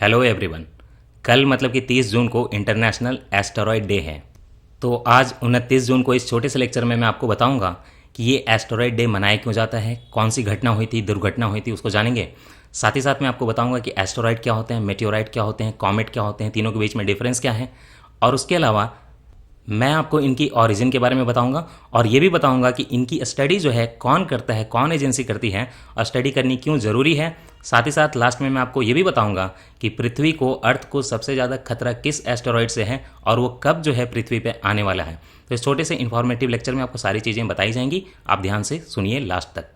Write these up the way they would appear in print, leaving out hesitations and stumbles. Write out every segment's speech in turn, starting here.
Hello everyone. कल मतलब कि 30 जून को इंटरनेशनल एस्टेरॉयड डे है। तो आज 29 जून को इस छोटे से लेक्चर में मैं आपको बताऊंगा कि ये एस्टेरॉयड डे मनाया क्यों जाता है, कौन सी घटना हुई थी, दुर्घटना हुई थी, उसको जानेंगे। साथ ही साथ मैं आपको बताऊंगा कि एस्टेरॉयड क्या होते हैं, मेटेओराइड क्या होते हैं, कॉमेट क्या होते हैं, तीनों के बीच में डिफरेंस क्या है। और उसके अलावा मैं आपको इनकी ओरिजिन के बारे में बताऊंगा और ये भी बताऊंगा कि इनकी स्टडी जो है कौन करता है, कौन एजेंसी करती है और स्टडी करनी क्यों ज़रूरी है। साथ ही साथ लास्ट में मैं आपको ये भी बताऊंगा कि पृथ्वी को, अर्थ को सबसे ज़्यादा खतरा किस एस्टेरॉयड से है और वो कब जो है पृथ्वी पे आने वाला है। तो इस छोटे से इन्फॉर्मेटिव लेक्चर में आपको सारी चीज़ें बताई जाएंगी, आप ध्यान से सुनिए लास्ट तक।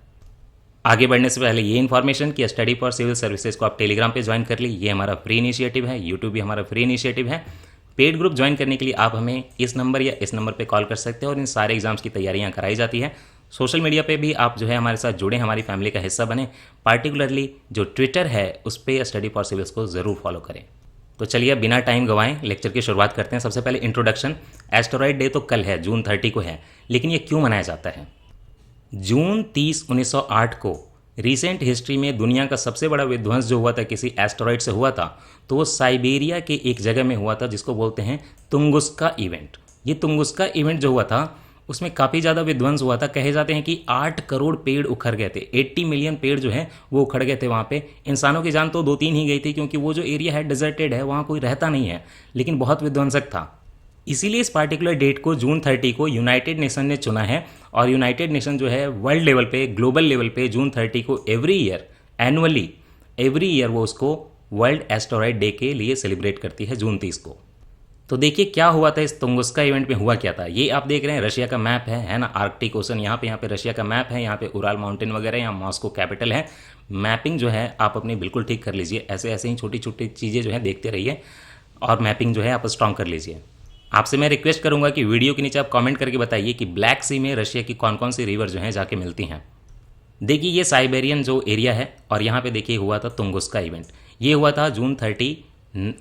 आगे बढ़ने से पहले ये इन्फॉर्मेशन कि स्टडी फॉर सिविल सर्विसेज को आप टेलीग्राम पे ज्वाइन कर ली, ये हमारा फ्री इनिशिएटिव है। यूट्यूब भी हमारा फ्री इनिशिएटिव है। पेड ग्रुप ज्वाइन करने के लिए आप हमें इस नंबर या इस नंबर पे कॉल कर सकते हैं और इन सारे एग्जाम्स की तैयारियां कराई जाती है। सोशल मीडिया पे भी आप जो है हमारे साथ जुड़ें, हमारी फैमिली का हिस्सा बने। पार्टिकुलरली जो ट्विटर है उस पर स्टडी फॉर सिविल्स को ज़रूर फॉलो करें। तो चलिए अब बिना टाइम गंवाएं लेक्चर की शुरुआत करते हैं। सबसे पहले इंट्रोडक्शन। एस्टेरॉयड डे तो कल है, जून 30 को है, लेकिन ये क्यों मनाया जाता है? जून 30, 1908 को रिसेंट हिस्ट्री में दुनिया का सबसे बड़ा विध्वंस जो हुआ था किसी एस्टेरॉयड से हुआ था, तो वो साइबेरिया के एक जगह में हुआ था जिसको बोलते हैं तुंगुस्का इवेंट। ये तुंगुस्का इवेंट जो हुआ था उसमें काफ़ी ज़्यादा विध्वंस हुआ था। कहे जाते हैं कि 8 करोड़ पेड़ उखड़ गए थे, 80 मिलियन पेड़ जो है वो उखड़ गए थे वहाँ पे। इंसानों की जान तो 2-3 ही गई थी क्योंकि वो जो एरिया है डिजर्टेड है, वहाँ कोई रहता नहीं है, लेकिन बहुत विध्वंसक था। इसीलिए इस पार्टिकुलर डेट को जून 30 को यूनाइटेड नेशन ने चुना है और यूनाइटेड नेशन जो है वर्ल्ड लेवल पे, ग्लोबल लेवल पे जून 30 को every year, annually every year वो उसको वर्ल्ड एस्टेरॉयड डे के लिए सेलिब्रेट करती है जून 30 को। तो देखिए क्या हुआ था इस तुंगुस्का इवेंट में, हुआ क्या था। ये आप देख रहे हैं रशिया का मैप है ना, आर्कटिक ओशन यहाँ पे रशिया का मैप है, यहाँ पे उराल माउंटेन वगैरह, यहाँ मॉस्को कैपिटल है। मैपिंग जो है आप अपनी बिल्कुल ठीक कर लीजिए, ऐसे ऐसे ही छोटी छोटी चीज़ें जो है देखते रहिए और मैपिंग जो है आप स्ट्रॉन्ग कर लीजिए। आपसे मैं रिक्वेस्ट करूंगा कि वीडियो के नीचे आप कमेंट करके बताइए कि ब्लैक सी में रशिया की कौन कौन सी रिवर जो हैं जाके मिलती हैं। देखिए ये साइबेरियन जो एरिया है और यहाँ पे देखिए हुआ था तुंगुस्का इवेंट। ये हुआ था जून 30,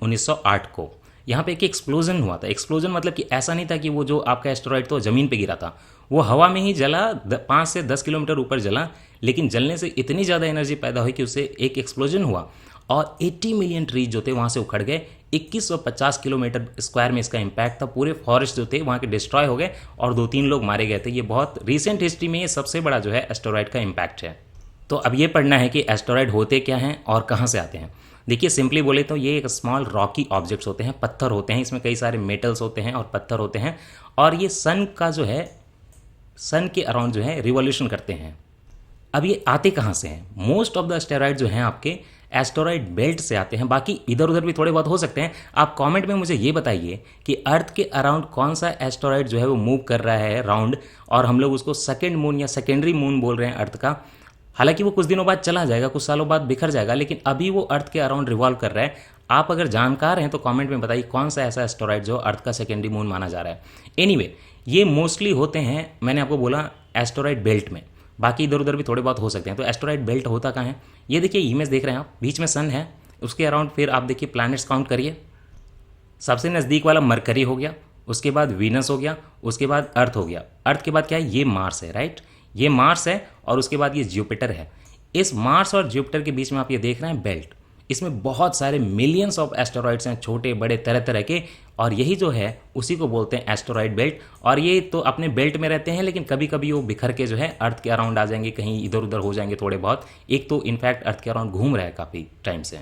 1908 को। यहाँ पे एक एक्सप्लोजन हुआ था। एक्सप्लोजन मतलब कि ऐसा नहीं था कि वो जो आपका एस्टेरॉयड तो ज़मीन पे गिरा था, वो हवा में ही जला, 5 से 10 किलोमीटर ऊपर जला, लेकिन जलने से इतनी ज़्यादा एनर्जी पैदा हुई कि उससे एक एक्सप्लोजन हुआ और 80 मिलियन ट्रीज जो थे वहाँ से उखड़ गए। 2150 किलोमीटर स्क्वायर में इसका इम्पैक्ट था। पूरे फॉरेस्ट जो थे वहाँ के डिस्ट्रॉय हो गए और 2-3 लोग मारे गए थे। ये बहुत रिसेंट हिस्ट्री में ये सबसे बड़ा जो है एस्टेरॉयड का इम्पैक्ट है। तो अब ये पढ़ना है कि एस्टेरॉयड होते क्या हैं और कहाँ से आते हैं। देखिए सिंपली बोले तो ये एक स्मॉल रॉकी ऑब्जेक्ट्स होते हैं, पत्थर होते हैं। इसमें कई सारे मेटल्स होते हैं और पत्थर होते हैं और ये सन का जो है, सन के अराउंड जो है रिवॉल्यूशन करते हैं। अब ये आते कहाँ से हैं? मोस्ट ऑफ द एस्टेरॉयड जो हैं आपके एस्टेरॉयड बेल्ट से आते हैं, बाकी इधर उधर भी थोड़े बहुत हो सकते हैं। आप कमेंट में मुझे ये बताइए कि अर्थ के अराउंड कौन सा एस्टेरॉयड जो है वो मूव कर रहा है राउंड, और हम लोग उसको सेकेंड मून या सेकेंडरी मून बोल रहे हैं अर्थ का। हालांकि वो कुछ दिनों बाद चला जाएगा, कुछ सालों बाद बिखर जाएगा, लेकिन अभी वो अर्थ के अराउंड रिवॉल्व कर रहा है। आप अगर जानकार हैं तो कमेंट में बताइए कौन सा ऐसा एस्टेरॉयड जो अर्थ का सेकेंडरी मून माना जा रहा है। एनीवे ये मोस्टली होते हैं, मैंने आपको बोला एस्टेरॉयड बेल्ट में, बाकी इधर उधर भी थोड़े बहुत हो सकते हैं। तो एस्टेरॉयड बेल्ट होता कहाँ है? ये देखिए इमेज देख रहे हैं आप, बीच में सन है, उसके अराउंड फिर आप देखिए प्लैनेट्स काउंट करिए। सबसे नज़दीक वाला मरकरी हो गया, उसके बाद वीनस हो गया, उसके बाद अर्थ हो गया। अर्थ के बाद क्या है? ये मार्स है, राइट, ये मार्स है और उसके बाद ये जुपिटर है। इस मार्स और जुपिटर के बीच में आप ये देख रहे हैं बेल्ट। इसमें बहुत सारे मिलियंस ऑफ एस्टेरॉयड्स हैं, छोटे बड़े तरह तरह के, और यही जो है उसी को बोलते हैं एस्टेरॉयड बेल्ट। और ये तो अपने बेल्ट में रहते हैं, लेकिन कभी कभी वो बिखर के जो है अर्थ के अराउंड आ जाएंगे, कहीं इधर उधर हो जाएंगे थोड़े बहुत। एक तो इनफैक्ट अर्थ के अराउंड घूम रहा है काफ़ी टाइम से,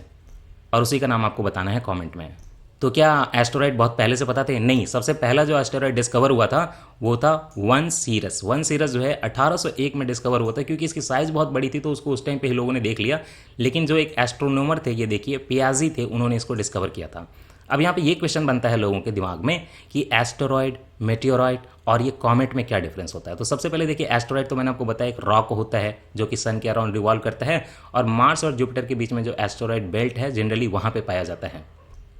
और उसी का नाम आपको बताना है कमेंट में। तो क्या एस्टेरॉयड बहुत पहले से पता थे? नहीं। सबसे पहला जो एस्टेरॉयड डिस्कवर हुआ था वो था वन सीरस। वन सीरस जो है 1801 में डिस्कवर हुआ था। क्योंकि इसकी साइज़ बहुत बड़ी थी तो उसको उस टाइम पे ही लोगों ने देख लिया, लेकिन जो एक एस्ट्रोनॉमर थे, ये देखिए पियाजी थे, उन्होंने इसको डिस्कवर किया था। अब यहाँ पे ये क्वेश्चन बनता है लोगों के दिमाग में कि एस्टेरॉयड, मेटेओराइड और ये कॉमेट में क्या डिफरेंस होता है। तो सबसे पहले देखिए एस्टेरॉयड तो मैंने आपको बताया एक रॉक होता है जो कि सन के अराउंड रिवॉल्व करता है, और मार्स और जुपिटर के बीच में जो एस्टेरॉयड बेल्ट है जनरली वहाँ पे पाया जाता है,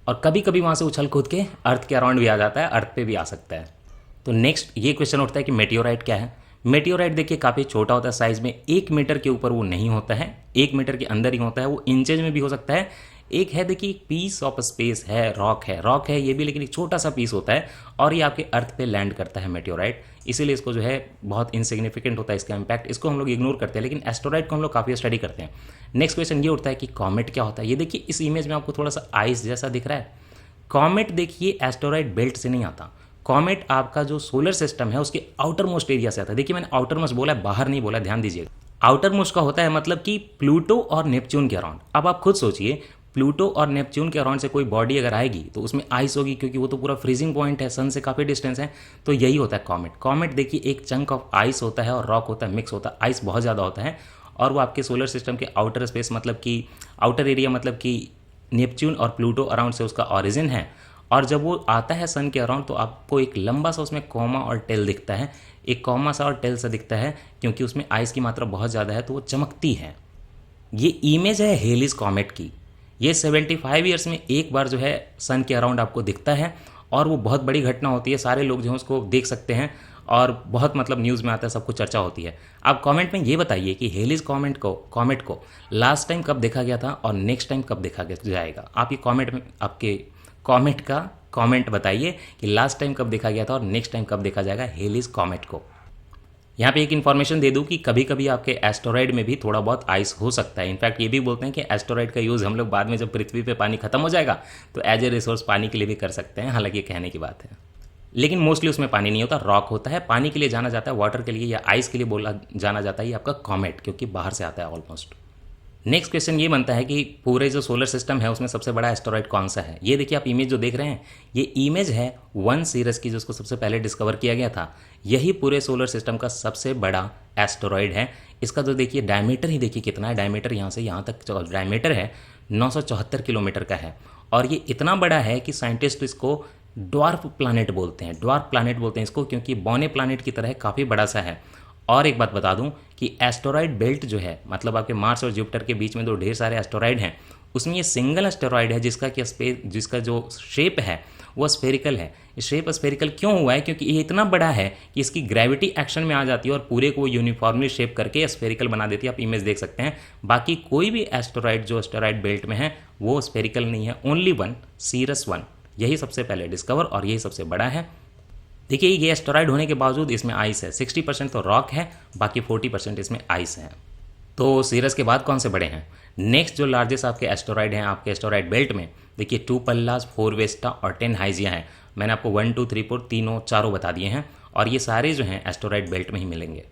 और कभी कभी वहाँ से उछल कूद के अर्थ के अराउंड भी आ जाता है, अर्थ पे भी आ सकता है। तो नेक्स्ट ये क्वेश्चन उठता है कि मेटेओराइड क्या है। मेटेओराइड देखिए काफ़ी छोटा होता है साइज़ में, 1 मीटर के ऊपर वो नहीं होता है, 1 मीटर के अंदर ही होता है, वो इंचेज में भी हो सकता है, एक है देखिए पीस ऑफ स्पेस है, रॉक है ये भी, लेकिन एक छोटा सा पीस होता है और ये आपके अर्थ पे लैंड करता है मेटेओराइट, इसीलिए इसको जो है बहुत इनसिग्निफिकेंट होता है इसका इम्पैक्ट, इसको हम लोग इग्नोर करते हैं, लेकिन एस्टेरॉइड को हम लोग काफ़ी स्टडी करते हैं। नेक्स्ट क्वेश्चन ये उठता है कि कॉमेट क्या होता है। ये देखिए इस इमेज में आपको थोड़ा सा आइस जैसा दिख रहा है। कॉमेट देखिए एस्टेरॉइड बेल्ट से नहीं आता, कॉमेट आपका जो सोलर सिस्टम है उसके आउटर मोस्ट एरिया से आता है। देखिए मैंने आउटर मोस्ट बोला है, बाहर नहीं बोला, ध्यान दीजिएगा। आउटर मोस्ट का होता है मतलब कि प्लूटो और नेपच्यून के अराउंड। अब आप खुद सोचिए प्लूटो और नेपच्यून के अराउंड से कोई बॉडी अगर आएगी तो उसमें आइस होगी, क्योंकि वो तो पूरा फ्रीजिंग पॉइंट है, सन से काफ़ी डिस्टेंस है। तो यही होता है कॉमेट। कॉमेट देखिए एक चंक ऑफ आइस होता है और रॉक होता है, मिक्स होता है, आइस बहुत ज़्यादा होता है और वो आपके सोलर सिस्टम के आउटर स्पेस मतलब कि आउटर एरिया मतलब कि नेपच्यून और प्लूटो अराउंड से उसका ऑरिजिन है। और जब वो आता है सन के अराउंड तो आपको एक लंबा सा उसमें कॉमा और टेल दिखता है, एक कॉमा सा और टेल सा दिखता है, क्योंकि उसमें आइस की मात्रा बहुत ज़्यादा है तो वो चमकती है। ये इमेज है हेलिस कॉमेट की। ये 75 ईयर्स में एक बार जो है सन के अराउंड आपको दिखता है और वो बहुत बड़ी घटना होती है, सारे लोग जो हैं उसको देख सकते हैं और बहुत मतलब न्यूज़ में आता है, सब कुछ चर्चा होती है। आप कमेंट में ये बताइए कि हेलिस कॉमेट को लास्ट टाइम कब देखा गया था और नेक्स्ट टाइम कब देखा जाएगा। आप ये कमेंट में आपके कॉमेट का कमेंट बताइए कि लास्ट टाइम कब देखा गया था और नेक्स्ट टाइम कब देखा जाएगा हेलिस कॉमेट को। यहाँ पे एक इन्फॉर्मेशन दे दूँ कि कभी कभी आपके एस्टेरॉइड में भी थोड़ा बहुत आइस हो सकता है। इनफैक्ट ये भी बोलते हैं कि एस्टेरॉइड का यूज़ हम लोग बाद में जब पृथ्वी पे पानी खत्म हो जाएगा तो एज ए रिसोर्स पानी के लिए भी कर सकते हैं, हालांकि ये कहने की बात है, लेकिन मोस्टली उसमें पानी नहीं होता, रॉक होता है। पानी के लिए जाना जाता है, वाटर के लिए या आइस के लिए बोला जाना जाता है ये आपका कॉमेट, क्योंकि बाहर से आता है ऑलमोस्ट। नेक्स्ट क्वेश्चन ये बनता है कि पूरे जो सोलर सिस्टम है उसमें सबसे बड़ा एस्टेरॉइड कौन सा है। ये देखिए आप इमेज जो देख रहे हैं, ये इमेज है 1 सीरस की, जिसको सबसे पहले डिस्कवर किया गया था। यही पूरे सोलर सिस्टम का सबसे बड़ा एस्टेरॉइड है। इसका तो देखिए डायमीटर ही देखिए कितना है, डायमीटर यहाँ से यहाँ तक जो डायमीटर है 974 किलोमीटर का है और ये इतना बड़ा है कि साइंटिस्ट इसको ड्वार्फ प्लानेट बोलते हैं। ड्वार्फ प्लानेट बोलते हैं इसको क्योंकि बौने प्लानेट की तरह काफ़ी बड़ा सा है। और एक बात बता दूं कि एस्टेरॉइड बेल्ट जो है मतलब आपके मार्स और जुपिटर के बीच में जो ढेर सारे एस्टेरॉइड हैं उसमें ये सिंगल एस्टेरॉइड है जिसका जो शेप है वो स्फेरिकल है। शेप स्फेरिकल क्यों हुआ है? क्योंकि ये इतना बड़ा है कि इसकी ग्रेविटी एक्शन में आ जाती है और पूरे को यूनिफॉर्मली शेप करके स्फेरिकल बना देती है। आप इमेज देख सकते हैं। बाकी कोई भी एस्टेरॉइड जो एस्टेरॉइड बेल्ट में है वो स्फेरिकल नहीं है, ओनली वन, सीरस 1, यही सबसे पहले डिस्कवर और यही सबसे बड़ा है। देखिए ये एस्टेरॉइड होने के बावजूद इसमें आइस है, 60% तो रॉक है, बाकी 40% इसमें आइस है। तो सीरस के बाद कौन से बड़े हैं? नेक्स्ट जो लार्जेस्ट आपके एस्टेरॉइड हैं आपके एस्टेरॉइड बेल्ट में, देखिए 2 पल्लास, 4 वेस्टा और 10 हाइजिया हैं। मैंने आपको 1, 2, 3, 4 चारों बता दिए हैं और ये सारे जो हैं एस्टेरॉइड बेल्ट में ही मिलेंगे।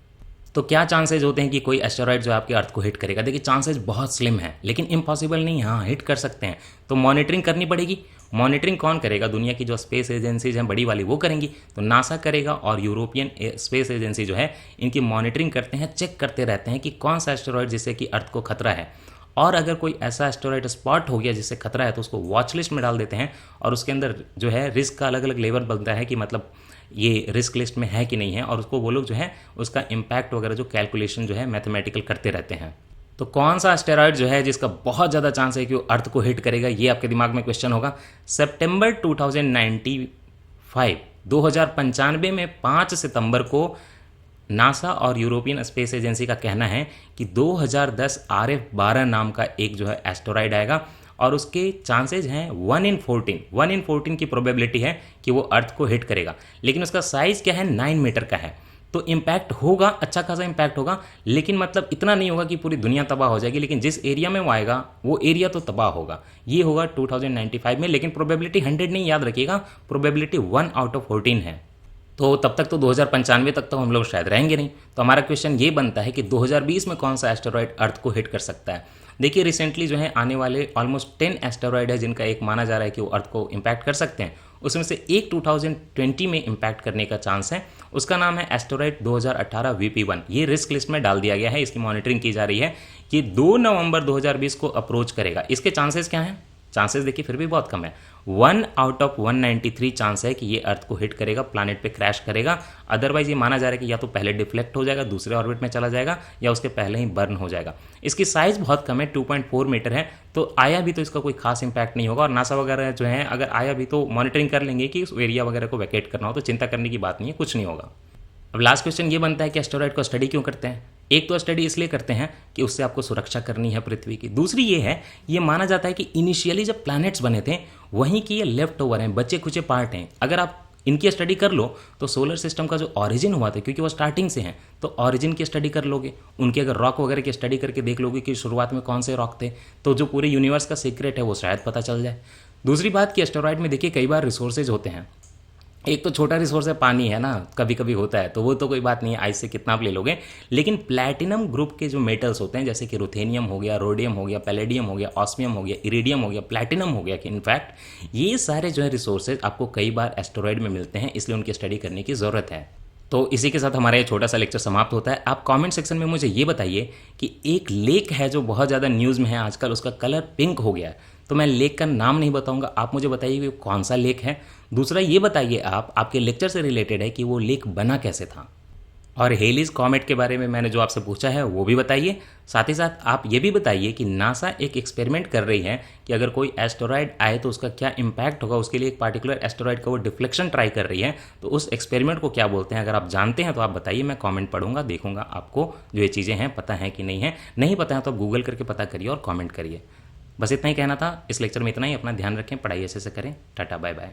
तो क्या चांसेज होते हैं कि कोई एस्टेरॉइड जो आपके अर्थ को हिट करेगा? देखिए चांसेज बहुत स्लिम है, लेकिन इम्पॉसिबल नहीं, हाँ हिट कर सकते हैं। तो मॉनिटरिंग करनी पड़ेगी। मॉनिटरिंग कौन करेगा? दुनिया की जो स्पेस एजेंसीज हैं बड़ी वाली वो करेंगी। तो नासा करेगा और यूरोपियन स्पेस एजेंसी जो है इनकी मॉनिटरिंग करते हैं, चेक करते रहते हैं कि कौन सा एस्टेरॉइड जिससे कि अर्थ को खतरा है। और अगर कोई ऐसा एस्टेरॉइड स्पॉट हो गया जिससे खतरा है तो उसको वॉच लिस्ट में डाल देते हैं और उसके अंदर जो है रिस्क का अलग अलग लेवल बनता है कि मतलब ये रिस्क लिस्ट में है कि नहीं है, और उसको वो लोग जो है उसका इम्पैक्ट वगैरह जो कैलकुलेशन जो है मैथमेटिकल करते रहते हैं। तो कौन सा एस्टेरॉइड जो है जिसका बहुत ज़्यादा चांस है कि वो अर्थ को हिट करेगा, ये आपके दिमाग में क्वेश्चन होगा। सितंबर 2095 में 5 सितंबर को नासा और यूरोपियन स्पेस एजेंसी का कहना है कि 2010 RF-12 नाम का एक जो है एस्टेरॉइड आएगा और उसके चांसेज हैं 1 in 14 की प्रोबेबिलिटी है कि वो अर्थ को हिट करेगा। लेकिन उसका साइज़ क्या है? 9 मीटर का है। तो इम्पैक्ट होगा, अच्छा खासा इम्पैक्ट होगा, लेकिन मतलब इतना नहीं होगा कि पूरी दुनिया तबाह हो जाएगी, लेकिन जिस एरिया में वो आएगा वो एरिया तो तबाह होगा। ये होगा 2095 में, लेकिन प्रोबेबिलिटी 100 नहीं, याद रखिएगा, प्रोबेबिलिटी 1 out of 14 है। तो तब तक तो 2095 तक तो हम लोग शायद रहेंगे नहीं। तो हमारा क्वेश्चन ये बनता है कि 2020 में कौन सा एस्टेरॉइड अर्थ को हिट कर सकता है। देखिए रिसेंटली जो है आने वाले ऑलमोस्ट 10 एस्टेरॉइड है जिनका एक माना जा रहा है कि वो अर्थ को इम्पैक्ट कर सकते हैं। उसमें से एक 2020 में इम्पैक्ट करने का चांस है। उसका नाम है एस्टेरॉइड 2018 VP1। ये रिस्क लिस्ट में डाल दिया गया है, इसकी मॉनिटरिंग की जा रही है कि 2 नवंबर 2020 को अप्रोच करेगा। इसके चांसेस क्या हैं? चांसेस देखिए फिर भी बहुत कम है। 1 out of 193 चांस है कि ये अर्थ को हिट करेगा, प्लैनेट पे क्रैश करेगा। अदरवाइज ये माना जा रहा है कि या तो पहले डिफ्लेक्ट हो जाएगा, दूसरे ऑर्बिट में चला जाएगा, या उसके पहले ही बर्न हो जाएगा। इसकी साइज बहुत कम है, 2.4 मीटर है। तो आया भी तो इसका कोई खास इंपैक्ट नहीं होगा। और नासा वगैरह जो है अगर आया भी तो मॉनिटरिंग कर लेंगे कि उस एरिया वगैरह को वैकेट करना हो, तो चिंता करने की बात नहीं है, कुछ नहीं होगा। अब लास्ट क्वेश्चन ये बनता है कि एस्टेरॉइड को स्टडी क्यों करते हैं? एक तो स्टडी इसलिए करते हैं कि उससे आपको सुरक्षा करनी है पृथ्वी की। दूसरी ये है, ये माना जाता है कि इनिशियली जब प्लैनेट्स बने थे वहीं की ये लेफ्ट ओवर हैं, बचे खुचे पार्ट हैं। अगर आप इनकी स्टडी कर लो तो सोलर सिस्टम का जो ऑरिजिन हुआ था, क्योंकि वो स्टार्टिंग से हैं, तो ऑरिजिन की स्टडी कर लोगे, उनके अगर रॉक वगैरह की स्टडी करके देख लोगे कि शुरुआत में कौन से रॉक थे, तो जो पूरे यूनिवर्स का सीक्रेट है वो शायद पता चल जाए। दूसरी बात कि एस्टेरॉयड में देखिए कई बार रिसोर्सेज होते हैं। एक तो छोटा रिसोर्स है पानी, है ना, कभी कभी होता है, तो वो तो कोई बात नहीं है, आइस से कितना आप ले लोगे। लेकिन प्लैटिनम ग्रुप के जो मेटल्स होते हैं, जैसे कि रुथेनियम हो गया, रोडियम हो गया, पैलेडियम हो गया, ऑस्मियम हो गया, इरिडियम हो गया, प्लैटिनम हो गया, कि इनफैक्ट ये सारे जो है रिसोर्सेज आपको कई बार एस्टेरॉयड में मिलते हैं, इसलिए उनकी स्टडी करने की ज़रूरत है। तो इसी के साथ हमारा ये छोटा सा लेक्चर समाप्त होता है। आप कमेंट सेक्शन में मुझे ये बताइए कि एक लेक है जो बहुत ज़्यादा न्यूज़ में है आजकल, उसका कलर पिंक हो गया है। तो मैं लेक का नाम नहीं बताऊंगा, आप मुझे बताइए कि कौन सा लेक है। दूसरा ये बताइए आप, आपके लेक्चर से रिलेटेड है कि वो लेक बना कैसे था। और हेलीज कॉमेट के बारे में मैंने जो आपसे पूछा है वो भी बताइए। साथ ही साथ आप ये भी बताइए कि नासा एक एक्सपेरिमेंट कर रही है कि अगर कोई एस्टेरॉयड आए तो उसका क्या इम्पैक्ट होगा, उसके लिए एक पार्टिकुलर एस्टेरॉयड का वो डिफ्लेक्शन ट्राई कर रही है, तो उस एक्सपेरिमेंट को क्या बोलते हैं। अगर आप जानते हैं तो आप बताइए, मैं कमेंट पढ़ूंगा, देखूंगा आपको जो ये चीज़ें हैं पता है कि नहीं है। नहीं पता है तो आप गूगल करके पता करिए और कॉमेंट करिए। बस इतना ही कहना था इस लेक्चर में, इतना ही। अपना ध्यान रखें, पढ़ाई अच्छे से करें। Tata bye bye.